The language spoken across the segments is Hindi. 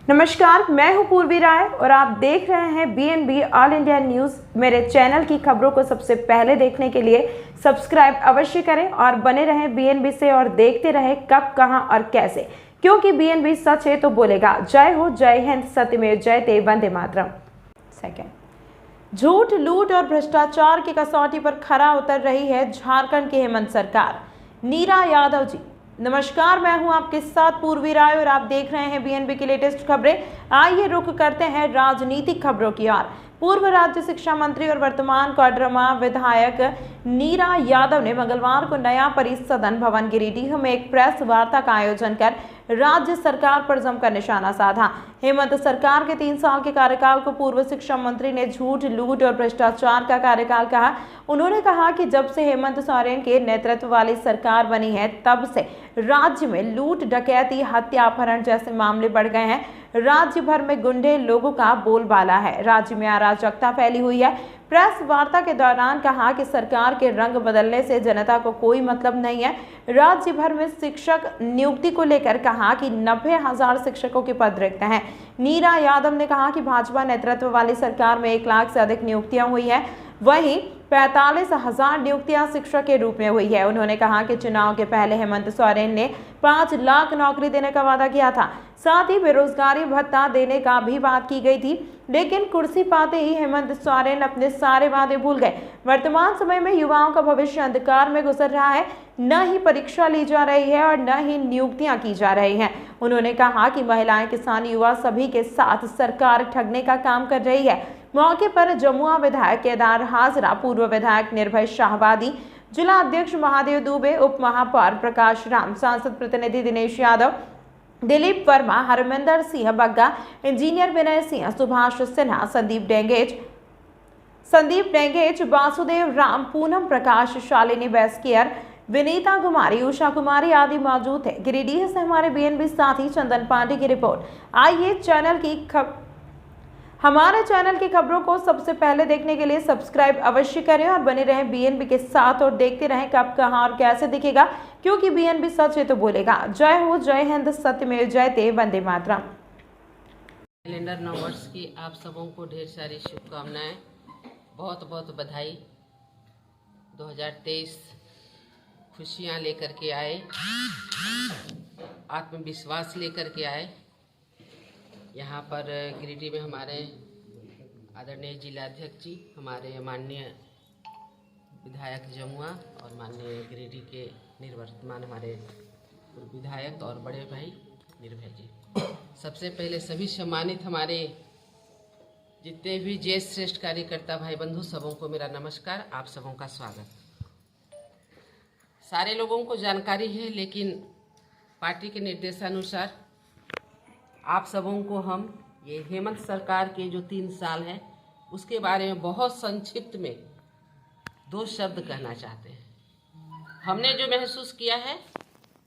नमस्कार, मैं हूं पूर्वी राय और आप देख रहे हैं बीएनबी ऑल इंडिया न्यूज़। मेरे चैनल की खबरों को सबसे पहले देखने के लिए सब्सक्राइब अवश्य करें और बने रहें बीएनबी से और देखते रहें कब, कहां और कैसे, क्योंकि बीएनबी सच है तो बोलेगा। जय हो, जय हिंद, सत्यमेव जयते, वंदे मातरम। सेकंड, झूठ, लूट और भ्रष्टाचार की कसौटी पर खरा उतर रही है झारखंड की हेमंत सरकार। नीरा यादव जी, नमस्कार, मैं हूं आपके साथ पूर्वी राय और आप देख रहे हैं बीएनबी की लेटेस्ट खबरें। आइए रुख करते हैं राजनीतिक खबरों की ओर। पूर्व राज्य शिक्षा मंत्री और वर्तमान कोडरमा विधायक नीरा यादव ने मंगलवार को नया परिसदन भवन गिरिडीह में एक प्रेस वार्ता का आयोजन कर राज्य सरकार पर जमकर निशाना साधा। हेमंत सरकार के 3 साल के कार्यकाल को पूर्व शिक्षा मंत्री ने झूठ, लूट और भ्रष्टाचार का कार्यकाल कहा। उन्होंने कहा कि जब से हेमंत सोरेन के नेतृत्व वाली सरकार बनी है तब से राज्य में लूट, डकैती, हत्या, अपहरण जैसे मामले बढ़ गए हैं। राज्य भर में गुंडे लोगों का बोलबाला है। राज्य में अराजकता फैली हुई है। प्रेस वार्ता के दौरान कहा कि सरकार के रंग बदलने से जनता को कोई मतलब नहीं है। राज्य भर में शिक्षक नियुक्ति को लेकर कहा कि 90,000 शिक्षकों के पद रिक्त हैं। नीरा यादव ने कहा कि भाजपा नेतृत्व वाली सरकार में 1 लाख से अधिक नियुक्तियां हुई हैं, वहीं 45,000 नियुक्तियां शिक्षक के रूप में हुई है। उन्होंने कहा कि चुनाव के पहले हेमंत सोरेन ने 5 लाख नौकरी देने का वादा किया था, साथ ही बेरोजगारी भत्ता देने का भी बात की गई थी, लेकिन कुर्सी पाते ही हेमंत सोरेन अपने सारे वादे भूल गए। वर्तमान समय में युवाओं का भविष्य अंधकार में गुजर रहा है। न ही परीक्षा ली जा रही है और न ही नियुक्तियां की जा रही हैं। उन्होंने कहा कि महिलाएं, किसान, युवा सभी के साथ सरकार ठगने का काम कर रही है। मौके पर जमुआ विधायक केदार हाजरा, पूर्व विधायक निर्भय शाहवादी, जिला अध्यक्ष महादेव दुबे, उप महापौर प्रकाश राम, सांसद प्रतिनिधि दिनेश यादव, दिलीप वर्मा, हरमिंदर सिंह बग्गा, इंजीनियर विनय सिंह, सुभाष सिन्हा, संदीप डेंगेज, वासुदेव राम, पूनम प्रकाश, शालिनी बैस्कियर, विनीता कुमारी, उषा कुमारी आदि मौजूद थे। गिरिडीह से हमारे बीएनबी साथी चंदन पांडे की रिपोर्ट। आइए हमारे चैनल की खबरों को सबसे पहले देखने के लिए सब्सक्राइब अवश्य करें और बने रहें बीएनबी के साथ और देखते रहें कब, कहां और कैसे दिखेगा, क्योंकि बीएनबी सच है तो बोलेगा। जय हो, जय हिंद, सत्यमेव जयते, वंदे मातरम। कैलेंडर नववर्ष की आप सबों को ढेर सारी शुभकामनाएं, बहुत बहुत बधाई। 2023 खुशियां लेकर के आए, आत्मविश्वास लेकर के आए। यहाँ पर गिरिडीह में हमारे आदरणीय जिलाध्यक्ष जी, हमारे माननीय विधायक जमुआ और माननीय गिरिडीह के निवर्तमान हमारे पूर्व विधायक और बड़े भाई निर्भय जी। सबसे पहले सभी सम्मानित हमारे जितने भी ज्येष्ठ श्रेष्ठ कार्यकर्ता भाई बंधु सबों को मेरा नमस्कार, आप सबों का स्वागत। सारे लोगों को जानकारी है, लेकिन पार्टी के निर्देशानुसार आप सबों को हम ये हेमंत सरकार के जो 3 साल हैं उसके बारे में बहुत संक्षिप्त में 2 शब्द कहना चाहते हैं। हमने जो महसूस किया है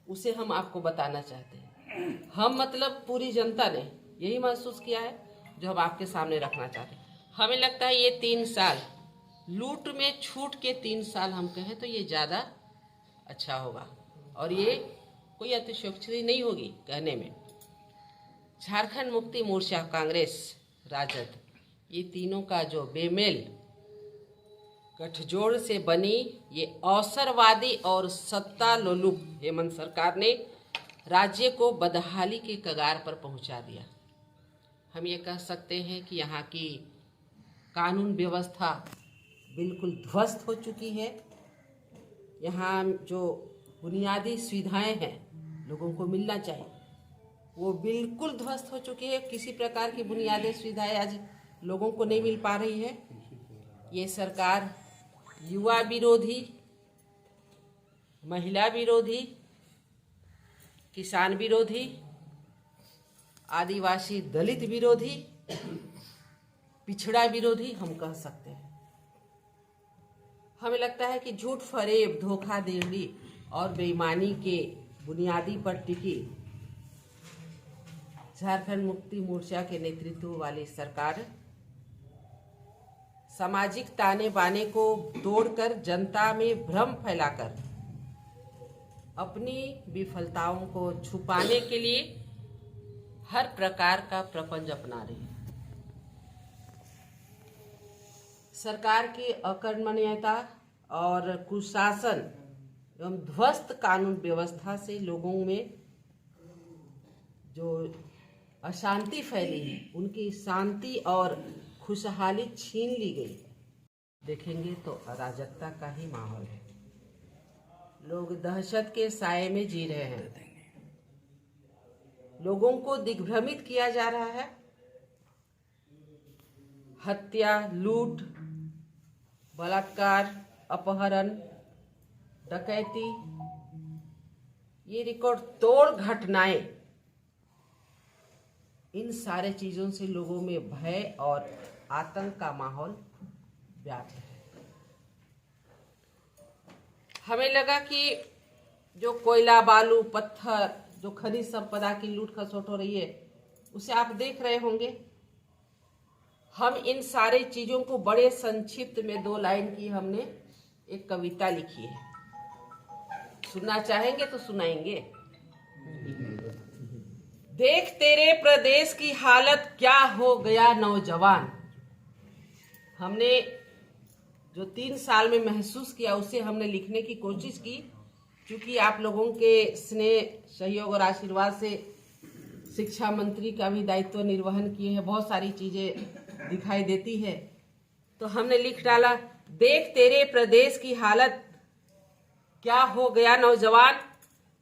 उसे हम आपको बताना चाहते हैं। हम मतलब पूरी जनता ने यही महसूस किया है जो हम आपके सामने रखना चाहते हैं। हमें लगता है ये 3 साल लूट में छूट के 3 साल हम कहें तो ये ज़्यादा अच्छा होगा और ये कोई अतिशयोक्ति नहीं होगी कहने में। झारखंड मुक्ति मोर्चा, कांग्रेस, राजद, ये तीनों का जो बेमेल गठजोड़ से बनी ये अवसरवादी और सत्ता लोलुप हेमंत सरकार ने राज्य को बदहाली के कगार पर पहुंचा दिया। हम ये कह सकते हैं कि यहाँ की कानून व्यवस्था बिल्कुल ध्वस्त हो चुकी है। यहाँ जो बुनियादी सुविधाएं हैं लोगों को मिलना चाहिए वो बिल्कुल ध्वस्त हो चुकी है। किसी प्रकार की बुनियादी सुविधाएं आज लोगों को नहीं मिल पा रही है। ये सरकार युवा विरोधी, महिला विरोधी, किसान विरोधी, आदिवासी दलित विरोधी, पिछड़ा विरोधी हम कह सकते हैं। हमें लगता है कि झूठ, फरेब, धोखाधड़ी और बेईमानी के बुनियादी पर टिकी झारखंड मुक्ति मोर्चा के नेतृत्व वाली सरकार सामाजिक ताने बाने को तोड़कर जनता में भ्रम फैलाकर अपनी विफलताओं को छुपाने के लिए हर प्रकार का प्रपंच अपना रही है। सरकार की अकर्मण्यता और कुशासन एवं ध्वस्त कानून व्यवस्था से लोगों में जो अशांति फैली है, उनकी शांति और खुशहाली छीन ली गई है। देखेंगे तो अराजकता का ही माहौल है। लोग दहशत के साए में जी रहे हैं। लोगों को दिग्भ्रमित किया जा रहा है। हत्या, लूट, बलात्कार, अपहरण, डकैती, ये रिकॉर्ड तोड़ घटनाएं, इन सारे चीजों से लोगों में भय और आतंक का माहौल व्याप्त है। हमें लगा कि जो कोयला, बालू, पत्थर, जो खनिज संपदा की लूट खसोट हो रही है, उसे आप देख रहे होंगे। हम इन सारे चीजों को बड़े संक्षिप्त में 2 लाइन की हमने एक कविता लिखी है। सुनना चाहेंगे तो सुनाएंगे। देख तेरे प्रदेश की हालत क्या हो गया नौजवान। हमने जो 3 साल में महसूस किया उसे हमने लिखने की कोशिश की। क्योंकि आप लोगों के स्नेह, सहयोग और आशीर्वाद से शिक्षा मंत्री का भी दायित्व निर्वहन किए हैं, बहुत सारी चीजें दिखाई देती है, तो हमने लिख डाला, देख तेरे प्रदेश की हालत क्या हो गया नौजवान।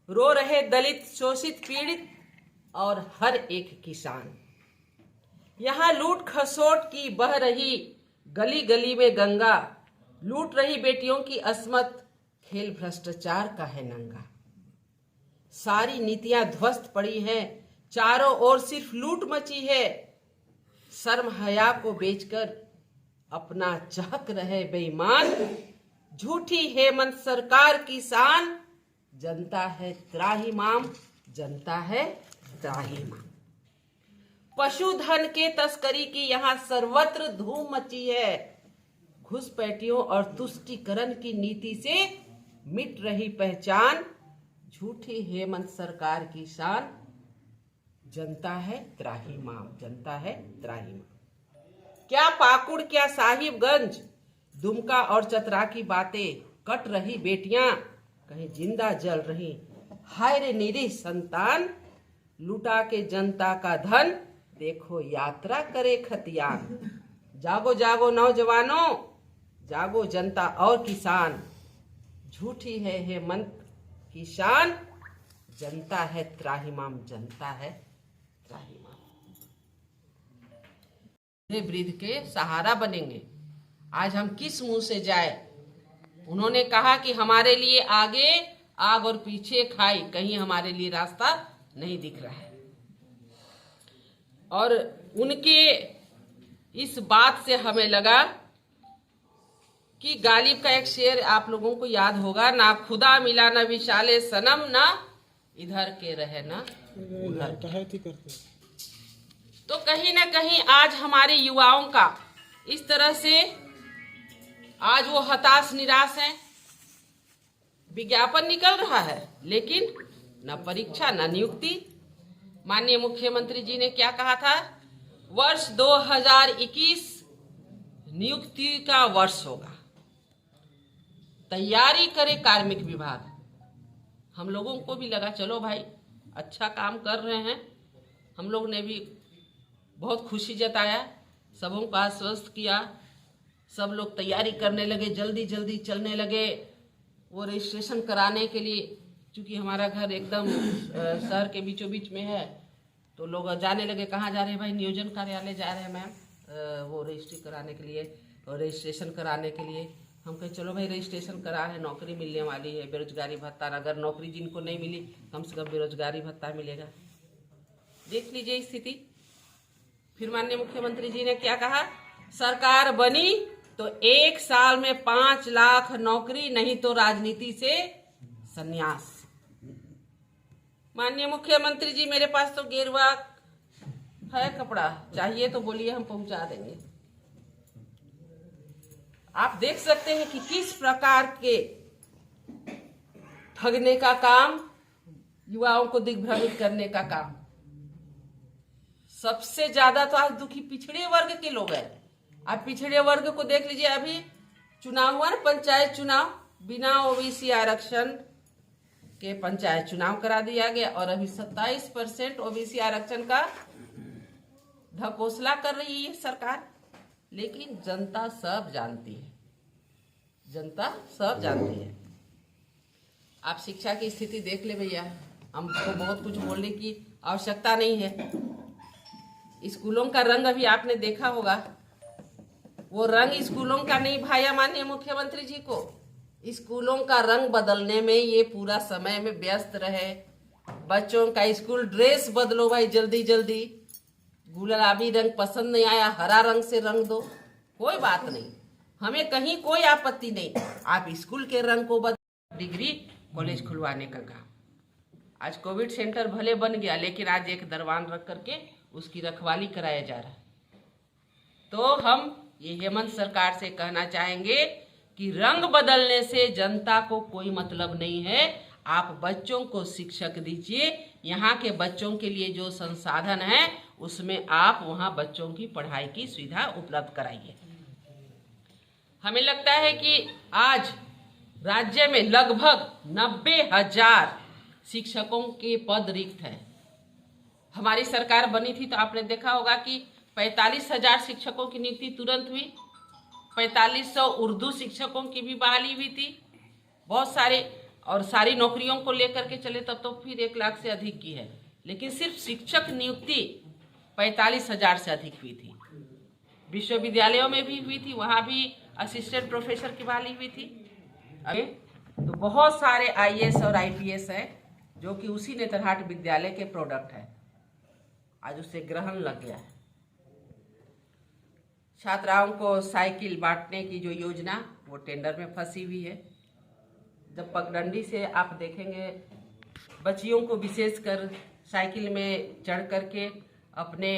रो रहे दलित, शोषित, पीड़ित और हर एक किसान। यहाँ लूट खसोट की बह रही गली गली में गंगा। लूट रही बेटियों की अस्मत, खेल भ्रष्टाचार का है नंगा। सारी नीतियां ध्वस्त पड़ी हैं, चारों ओर सिर्फ लूट मची है। शर्म हया को बेचकर अपना चहक रहे बेईमान। झूठी हेमंत सरकार की शान, जनता है त्राहिमाम, जनता है त्राहिमाम। पशुधन के तस्करी की यहाँ सर्वत्र धूम मची है। घुसपैठियों और तुष्टीकरण की नीति से मिट रही पहचान। झूठी हेमंत सरकार की शान, जनता है त्राहिमाम, जनता है त्राहिमाम। क्या पाकुड़, क्या साहिबगंज, दुमका और चतरा की बातें। कट रही बेटियां, कहीं जिंदा जल रही। हाय रे निरीह संतान, लुटा के जनता का धन। देखो यात्रा करे खतियान। जागो जागो नौजवानों, जागो जनता और किसान। झूठी है हेमंत की शान, जनता है त्राहिमाम, जनता है त्राहिमाम। वृद्ध के सहारा बनेंगे। आज हम किस मुंह से जाए। उन्होंने कहा कि हमारे लिए आगे आग और पीछे खाई, कहीं हमारे लिए रास्ता नहीं दिख रहा है। और उनके इस बात से हमें लगा कि गालिब का एक शेर आप लोगों को याद होगा, ना खुदा मिला ना विशाले सनम, ना इधर के रहे ना उधर के। तो कहीं ना कहीं आज हमारे युवाओं का इस तरह से आज वो हताश निराश हैं। विज्ञापन निकल रहा है लेकिन न परीक्षा न नियुक्ति। माननीय मुख्यमंत्री जी ने क्या कहा था, वर्ष 2021 नियुक्ति का वर्ष होगा, तैयारी करे कार्मिक विभाग। हम लोगों को भी लगा चलो भाई अच्छा काम कर रहे हैं। हम लोग ने भी बहुत खुशी जताया, सबों को आश्वस्त किया। सब लोग तैयारी करने लगे, जल्दी जल्दी चलने लगे वो रजिस्ट्रेशन कराने के लिए। क्योंकि हमारा घर एकदम शहर के बीचों बीच में है, तो लोग जाने लगे, कहाँ जा रहे हैं भाई, नियोजन कार्यालय जा रहे हैं मैम वो रजिस्ट्री कराने के लिए और रजिस्ट्रेशन कराने के लिए। हम कहे चलो भाई रजिस्ट्रेशन करा है, नौकरी मिलने वाली है, बेरोजगारी भत्ता, अगर नौकरी जिनको नहीं मिली कम से कम बेरोजगारी भत्ता मिलेगा। देख लीजिए स्थिति। फिर माननीय मुख्यमंत्री जी ने क्या कहा, सरकार बनी तो 1 साल में 5 लाख नौकरी, नहीं तो राजनीति से संन्यास। माननीय मुख्यमंत्री जी, मेरे पास तो गेरुआ है कपड़ा, चाहिए तो बोलिए हम पहुंचा देंगे। आप देख सकते हैं कि किस प्रकार के ठगने का काम, युवाओं को दिग्भ्रमित करने का काम। सबसे ज्यादा तो आज दुखी पिछड़े वर्ग के लोग हैं। आप पिछड़े वर्ग को देख लीजिए, अभी चुनाव हुआ ना, पंचायत चुनाव, बिना ओबीसी आरक्षण के पंचायत चुनाव करा दिया गया और अभी 27% ओबीसी आरक्षण का ढकोसला कर रही है सरकार। लेकिन जनता सब जानती है, जनता सब जानती है। आप शिक्षा की स्थिति देख ले भैया, हमको बहुत कुछ बोलने की आवश्यकता नहीं है। स्कूलों का रंग अभी आपने देखा होगा, वो रंग स्कूलों का नहीं भाया माननीय मुख्यमंत्री जी को। स्कूलों का रंग बदलने में ये पूरा समय में व्यस्त रहे। बच्चों का स्कूल ड्रेस बदलो भाई, जल्दी जल्दी। गुलाबी रंग पसंद नहीं आया, हरा रंग से रंग दो, कोई बात नहीं, हमें कहीं कोई आपत्ति नहीं। आप स्कूल के रंग को बदल, डिग्री कॉलेज खुलवाने का काम। आज कोविड सेंटर भले बन गया, लेकिन आज एक दरबान रख करके उसकी रखवाली कराया जा रहा है। तो हम ये हेमंत सरकार से कहना चाहेंगे कि रंग बदलने से जनता को कोई मतलब नहीं है। आप बच्चों को शिक्षक दीजिए, यहाँ के बच्चों के लिए जो संसाधन है उसमें आप वहाँ बच्चों की पढ़ाई की सुविधा उपलब्ध कराइए। हमें लगता है कि आज राज्य में लगभग 90,000 शिक्षकों के पद रिक्त हैं। हमारी सरकार बनी थी तो आपने देखा होगा कि 45,000 शिक्षकों की नियुक्ति तुरंत हुई, 4500 उर्दू शिक्षकों की भी बहाली हुई थी, बहुत सारे, और सारी नौकरियों को लेकर के चले तब तो फिर 1 लाख से अधिक की है। लेकिन सिर्फ शिक्षक नियुक्ति 45,000 से अधिक हुई थी। विश्वविद्यालयों में भी हुई थी, वहाँ भी असिस्टेंट प्रोफेसर की बहाली हुई थी। तो बहुत सारे IAS और IPS हैं जो कि उसी नेतरहाट विद्यालय के प्रोडक्ट है। आज उसे ग्रहण लग गया है। छात्राओं को साइकिल बांटने की जो योजना, वो टेंडर में फंसी हुई है। जब पगडंडी से आप देखेंगे बच्चियों को विशेषकर साइकिल में चढ़ करके अपने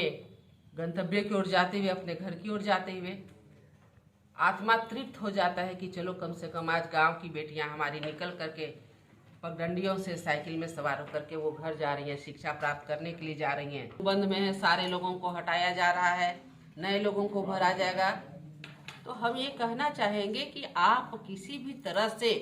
गंतव्य की ओर जाते हुए, अपने घर की ओर जाते हुए आत्मा तृप्त हो जाता है कि चलो कम से कम आज गांव की बेटियां हमारी निकल करके पगडंडियों से साइकिल में सवार होकर के वो घर जा रही हैं, शिक्षा प्राप्त करने के लिए जा रही हैं। बंद में है, सारे लोगों को हटाया जा रहा है, नए लोगों को भरा जाएगा। तो हम ये कहना चाहेंगे कि आप किसी भी तरह से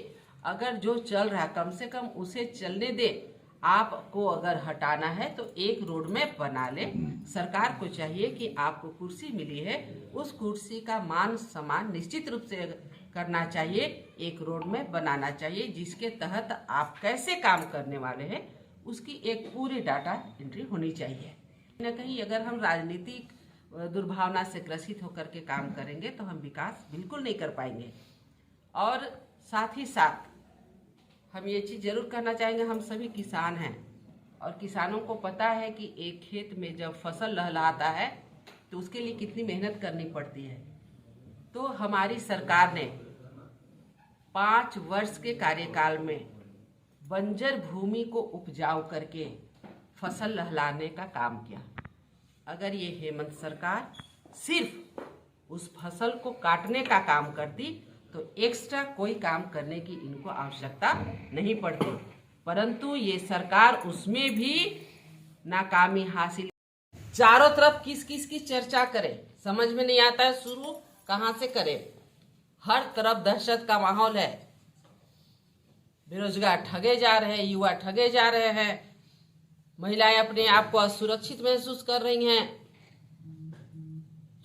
अगर जो चल रहा है कम से कम उसे चलने दे। आपको अगर हटाना है तो एक रोड में बना ले। सरकार को चाहिए कि आपको कुर्सी मिली है, उस कुर्सी का मान सम्मान निश्चित रूप से करना चाहिए, एक रोड में बनाना चाहिए, जिसके तहत आप कैसे काम करने वाले हैं उसकी एक पूरी डाटा एंट्री होनी चाहिए। न कहीं अगर हम राजनीतिक दुर्भावना से ग्रसित होकर के काम करेंगे तो हम विकास बिल्कुल नहीं कर पाएंगे। और साथ ही साथ हम ये चीज़ जरूर कहना चाहेंगे, हम सभी किसान हैं और किसानों को पता है कि एक खेत में जब फसल लहलहाता है तो उसके लिए कितनी मेहनत करनी पड़ती है। तो हमारी सरकार ने 5 वर्ष के कार्यकाल में बंजर भूमि को उपजाऊ करके फसल लहलाने का काम किया। अगर ये हेमंत सरकार सिर्फ उस फसल को काटने का काम करती तो एक्स्ट्रा कोई काम करने की इनको आवश्यकता नहीं पड़ती, परंतु ये सरकार उसमें भी नाकामी हासिल। चारों तरफ किस किस की चर्चा करे समझ में नहीं आता है, शुरू कहाँ से करे। हर तरफ दहशत का माहौल है, बेरोजगार ठगे जा रहे हैं, युवा ठगे जा रहे हैं, महिलाएं अपने आप को असुरक्षित महसूस कर रही हैं।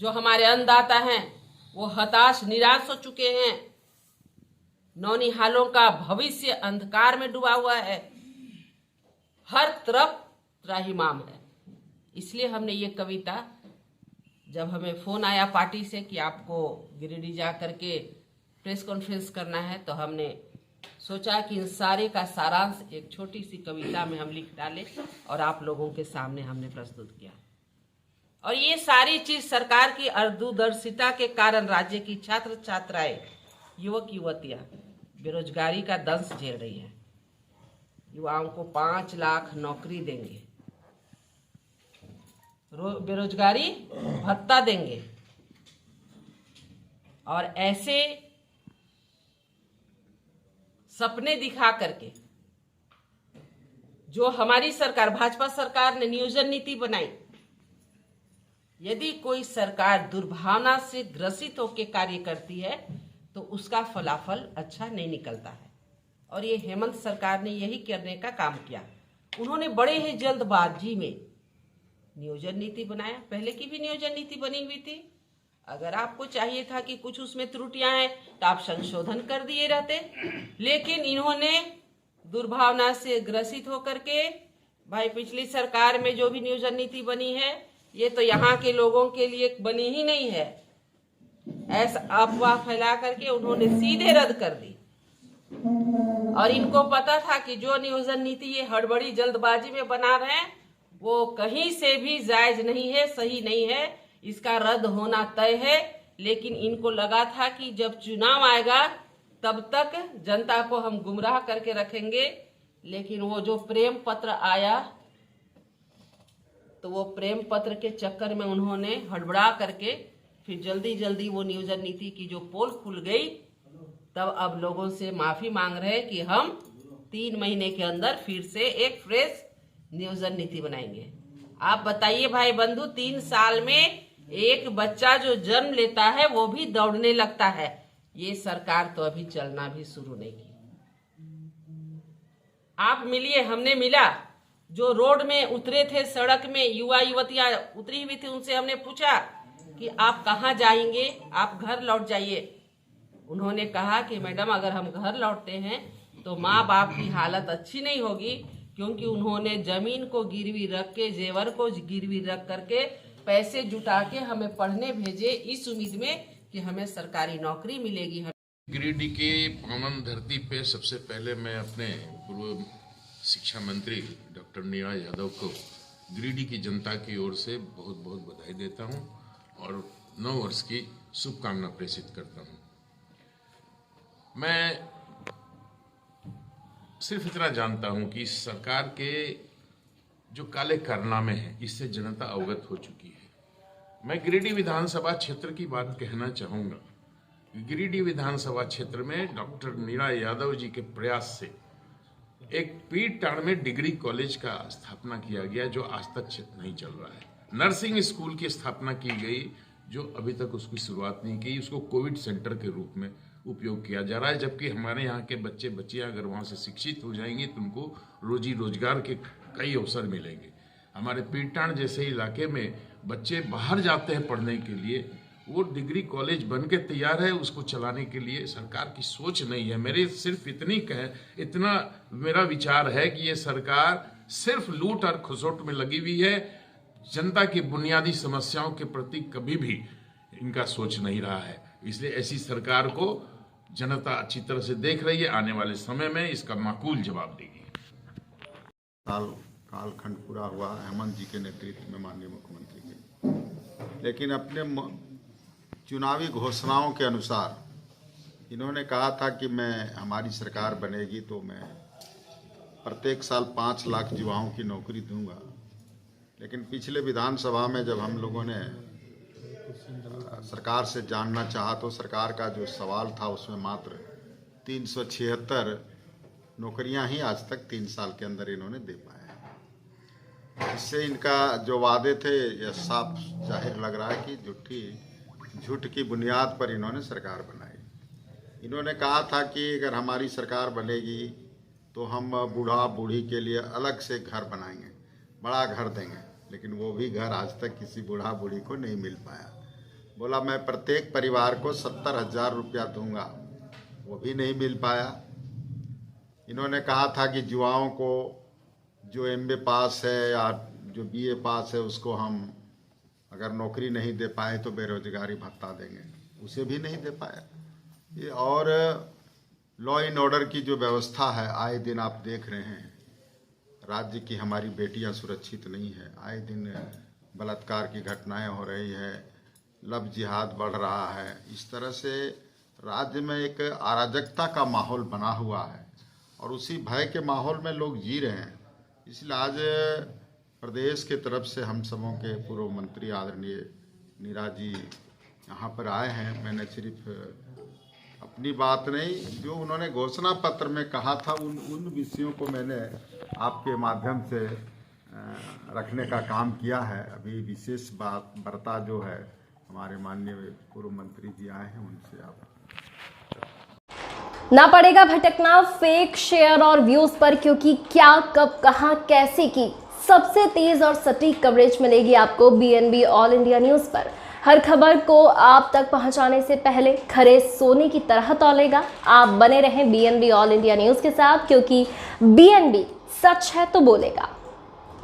जो हमारे अन्नदाता हैं वो हताश निराश हो चुके हैं। नौनिहालों का भविष्य अंधकार में डूबा हुआ है, हर तरफ त्राहिमाम है। इसलिए हमने ये कविता, जब हमें फोन आया पार्टी से कि आपको गिरिडीह जा करके प्रेस कॉन्फ्रेंस करना है, तो हमने सोचा कि इन सारे का सारांश एक छोटी सी कविता में हम लिख डालें और आप लोगों के सामने हमने प्रस्तुत किया। और ये सारी चीज सरकार की दूरदर्शिता के कारण राज्य की छात्र छात्राएं, युवक युवतियां बेरोजगारी का दंश झेल रही हैं। युवाओं को 5 लाख नौकरी देंगे, बेरोजगारी भत्ता देंगे, और ऐसे सपने दिखा करके जो हमारी सरकार भाजपा सरकार ने नियोजन नीति बनाई, यदि कोई सरकार दुर्भावना से ग्रसित होकर कार्य करती है तो उसका फलाफल अच्छा नहीं निकलता है। और ये हेमंत सरकार ने यही करने का काम किया। उन्होंने बड़े ही जल्दबाजी में नियोजन नीति बनाया। पहले की भी नियोजन नीति बनी हुई थी। अगर आपको चाहिए था कि कुछ उसमें त्रुटियां हैं तो आप संशोधन कर दिए रहते, लेकिन इन्होंने दुर्भावना से ग्रसित होकर के, भाई पिछली सरकार में जो भी नियोजन नीति बनी है ये तो यहाँ के लोगों के लिए बनी ही नहीं है, ऐसा अफवाह फैला करके उन्होंने सीधे रद्द कर दी। और इनको पता था कि जो नियोजन नीति ये हड़बड़ी जल्दबाजी में बना रहे हैं वो कहीं से भी जायज नहीं है, सही नहीं है, इसका रद्द होना तय है। लेकिन इनको लगा था कि जब चुनाव आएगा तब तक जनता को हम गुमराह करके रखेंगे। लेकिन वो जो प्रेम पत्र आया तो वो प्रेम पत्र के चक्कर में उन्होंने हड़बड़ा करके फिर जल्दी जल्दी वो नियोजन नीति की जो पोल खुल गई, तब अब लोगों से माफी मांग रहे हैं कि हम 3 महीने के अंदर फिर से एक फ्रेश नियोजन नीति बनाएंगे। आप बताइए भाई बंधु, 3 साल में एक बच्चा जो जन्म लेता है वो भी दौड़ने लगता है। ये सरकार तो अभी चलना भी शुरू नहीं की। आप मिलिए, हमने मिला, जो रोड में उतरे थे, सड़क में युवा युवतियां उतरी हुई थी, उनसे हमने पूछा कि आप कहाँ जाएंगे, आप घर लौट जाइए। उन्होंने कहा कि मैडम अगर हम घर लौटते हैं तो माँ बाप की हालत अच्छी नहीं होगी, क्योंकि उन्होंने जमीन को गिरवी रख के, जेवर को गिरवी रख करके पैसे जुटा के हमें पढ़ने भेजे इस उम्मीद में कि हमें सरकारी नौकरी मिलेगी। गिरिडीह के पावन धरती पे सबसे पहले मैं अपने पूर्व शिक्षा मंत्री डॉक्टर नीरा यादव को गिरिडीह की जनता की ओर से बहुत बहुत बधाई देता हूं और 9 वर्ष की शुभकामना प्रेषित करता हूं। मैं सिर्फ इतना जानता हूं कि सरकार के जो काले कारनामे हैं इससे जनता अवगत हो चुकी है। मैं गिरिडीह विधानसभा क्षेत्र की बात कहना चाहूंगा। गिरिडीह विधानसभा क्षेत्र में डॉक्टर नीरा यादव जी के प्रयास से एक पीरटांड में डिग्री कॉलेज का स्थापना किया गया जो आज तक नहीं चल रहा है। नर्सिंग स्कूल की स्थापना की गई जो अभी तक उसकी शुरुआत नहीं की, उसको कोविड सेंटर के रूप में उपयोग किया जा रहा है। जबकि हमारे यहाँ के बच्चे बच्चियाँ अगर वहाँ से शिक्षित हो जाएंगी तो उनको रोजी रोजगार के कई अवसर मिलेंगे। हमारे पीरटांड जैसे इलाके में बच्चे बाहर जाते हैं पढ़ने के लिए, वो डिग्री कॉलेज बन के तैयार है, उसको चलाने के लिए सरकार की सोच नहीं है। मेरे सिर्फ इतना मेरा विचार है कि ये सरकार सिर्फ लूट और खसोट में लगी हुई है। जनता की बुनियादी समस्याओं के प्रति कभी भी इनका सोच नहीं रहा है। इसलिए ऐसी सरकार को जनता अच्छी तरह से देख रही है। आने वाले समय में इसका माकूल जवाब देगी। कालखंड पूरा हुआ हेमंत जी के नेतृत्व में, माननीय मुख्यमंत्री के, लेकिन अपने चुनावी घोषणाओं के अनुसार इन्होंने कहा था कि हमारी सरकार बनेगी तो मैं प्रत्येक साल 5 लाख युवाओं की नौकरी दूंगा। लेकिन पिछले विधानसभा में जब हम लोगों ने सरकार से जानना चाहा तो सरकार का जो सवाल था उसमें मात्र 376 नौकरियां ही आज तक 3 साल के अंदर इन्होंने दे पाए। इससे इनका जो वादे थे यह साफ जाहिर लग रहा है कि झूठ की बुनियाद पर इन्होंने सरकार बनाई। इन्होंने कहा था कि अगर हमारी सरकार बनेगी तो हम बूढ़ा बूढ़ी के लिए अलग से घर बनाएंगे, बड़ा घर देंगे। लेकिन वो भी घर आज तक किसी बूढ़ा बूढ़ी को नहीं मिल पाया। बोला मैं प्रत्येक परिवार को 70,000 रुपया दूंगा, वो भी नहीं मिल पाया। इन्होंने कहा था कि युवाओं को जो MA पास है या जो BA पास है उसको हम अगर नौकरी नहीं दे पाए तो बेरोजगारी भत्ता देंगे, उसे भी नहीं दे पाया। ये और लॉ एंड ऑर्डर की जो व्यवस्था है, आए दिन आप देख रहे हैं राज्य की हमारी बेटियां सुरक्षित नहीं है। आए दिन बलात्कार की घटनाएं हो रही है, लव जिहाद बढ़ रहा है। इस तरह से राज्य में एक अराजकता का माहौल बना हुआ है और उसी भय के माहौल में लोग जी रहे हैं। इसलिए आज प्रदेश के तरफ से हम सबों के पूर्व मंत्री आदरणीय नीरा जी यहाँ पर आए हैं। मैंने सिर्फ अपनी बात नहीं, जो उन्होंने घोषणा पत्र में कहा था उन विषयों को मैंने आपके माध्यम से रखने का काम किया है। अभी विशेष बात वार्ता जो है हमारे माननीय पूर्व मंत्री जी आए हैं, उनसे आप ना पड़ेगा भटकना फेक शेयर और व्यूज पर, क्योंकि क्या कब कहां कैसे की सबसे तेज और सटीक कवरेज मिलेगी आपको BNB ऑल इंडिया न्यूज पर। हर खबर को आप तक पहुंचाने से पहले खरे सोने की तरह तौलेगा। आप बने रहें BNB ऑल इंडिया न्यूज के साथ, क्योंकि BNB सच है तो बोलेगा।